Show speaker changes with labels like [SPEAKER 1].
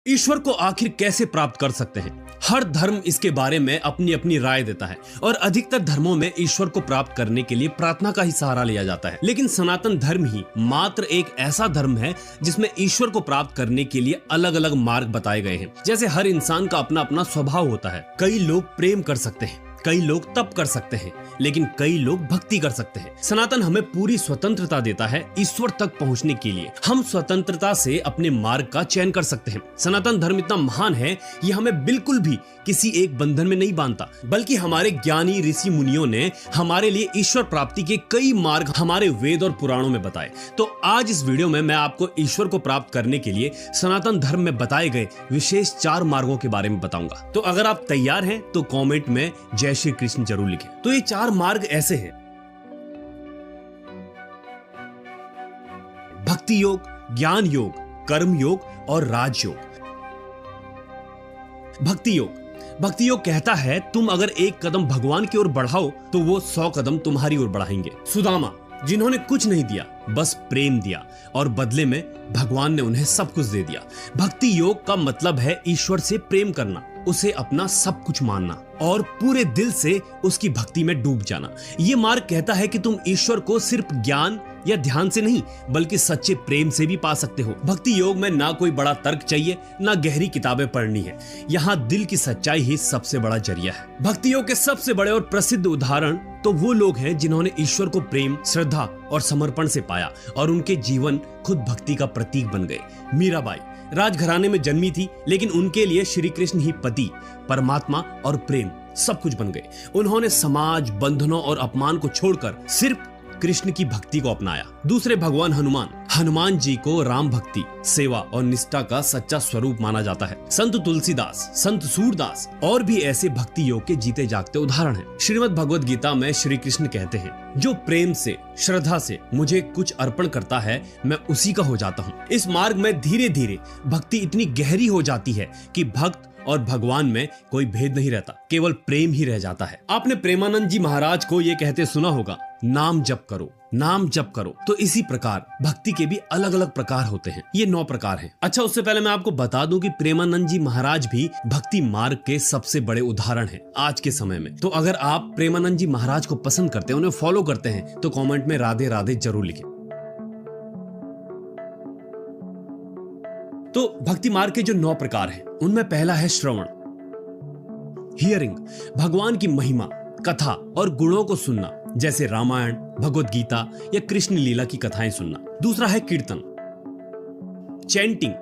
[SPEAKER 1] ईश्वर को आखिर कैसे प्राप्त कर सकते हैं? हर धर्म इसके बारे में अपनी अपनी राय देता है और अधिकतर धर्मों में ईश्वर को प्राप्त करने के लिए प्रार्थना का ही सहारा लिया जाता है। लेकिन सनातन धर्म ही मात्र एक ऐसा धर्म है जिसमें ईश्वर को प्राप्त करने के लिए अलग अलग मार्ग बताए गए हैं। जैसे हर इंसान का अपना अपना स्वभाव होता है। कई लोग प्रेम कर सकते हैं, कई लोग तप कर सकते हैं, लेकिन कई लोग भक्ति कर सकते हैं। सनातन हमें पूरी स्वतंत्रता देता है ईश्वर तक पहुंचने के लिए। हम स्वतंत्रता से अपने मार्ग का चयन कर सकते हैं। सनातन धर्म इतना महान है, ये हमें बिल्कुल भी किसी एक बंधन में नहीं बांधता, बल्कि हमारे ज्ञानी ऋषि मुनियों ने हमारे लिए ईश्वर प्राप्ति के कई मार्ग हमारे वेद और पुराणों में बताए। तो आज इस वीडियो में मैं आपको ईश्वर को प्राप्त करने के लिए सनातन धर्म में बताए गए विशेष 4 मार्गों के बारे में बताऊंगा। तो अगर आप तैयार हैं तो कमेंट में जय श्री कृष्ण जरूर लिखें। तो ये 4 मार्ग ऐसे हैं: भक्ति योग, ज्ञान योग, कर्म योग और राजयोग। भक्ति योग कहता है तुम अगर एक कदम भगवान की ओर बढ़ाओ तो वो 100 कदम तुम्हारी ओर बढ़ाएंगे। सुदामा जिन्होंने कुछ नहीं दिया, बस प्रेम दिया और बदले में भगवान ने उन्हें सब कुछ दे दिया। भक्ति योग का मतलब है ईश्वर से प्रेम करना, उसे अपना सब कुछ मानना और पूरे दिल से उसकी भक्ति में डूब जाना। ये मार्ग कहता है कि तुम ईश्वर को सिर्फ ज्ञान या ध्यान से नहीं, बल्कि सच्चे प्रेम से भी पा सकते हो। भक्ति योग में ना कोई बड़ा तर्क चाहिए, ना गहरी किताबें पढ़नी है। यहाँ दिल की सच्चाई ही सबसे बड़ा जरिया है। भक्ति योग के सबसे बड़े और प्रसिद्ध उदाहरण तो वो लोग हैं जिन्होंने ईश्वर को प्रेम, श्रद्धा और समर्पण से पाया और उनके जीवन खुद भक्ति का प्रतीक बन गए। मीराबाई राजघराने में जन्मी थी, लेकिन उनके लिए श्री कृष्ण ही पति, परमात्मा और प्रेम सब कुछ बन गए। उन्होंने समाज, बंधनों और अपमान को छोड़कर सिर्फ कृष्ण की भक्ति को अपनाया। दूसरे भगवान हनुमान जी को राम भक्ति, सेवा और निष्ठा का सच्चा स्वरूप माना जाता है। संत तुलसीदास, संत सूरदास और भी ऐसे भक्ति योग के जीते जागते उदाहरण हैं। श्रीमद् भगवद गीता में श्री कृष्ण कहते हैं, जो प्रेम से, श्रद्धा से मुझे कुछ अर्पण करता है, मैं उसी का हो जाता हूँ। इस मार्ग में धीरे धीरे भक्ति इतनी गहरी हो जाती है कि भक्त और भगवान में कोई भेद नहीं रहता, केवल प्रेम ही रह जाता है। आपने प्रेमानंद जी महाराज को ये कहते सुना होगा, नाम जप करो, नाम जप करो। तो इसी प्रकार भक्ति के भी अलग अलग प्रकार होते हैं। ये 9 प्रकार हैं। अच्छा, उससे पहले मैं आपको बता दूं कि प्रेमानंद जी महाराज भी भक्ति मार्ग के सबसे बड़े उदाहरण हैं आज के समय में। तो अगर आप प्रेमानंद जी महाराज को पसंद करते हैं, उन्हें फॉलो करते हैं, तो कमेंट में राधे राधे जरूर लिखें। तो भक्ति मार्ग के जो 9 प्रकार हैं, उनमें पहला है श्रवण, हियरिंग, भगवान की महिमा, कथा और गुणों को सुनना, जैसे रामायण, भगवद गीता या कृष्ण लीला की कथाएं सुनना। दूसरा है कीर्तन, चैंटिंग,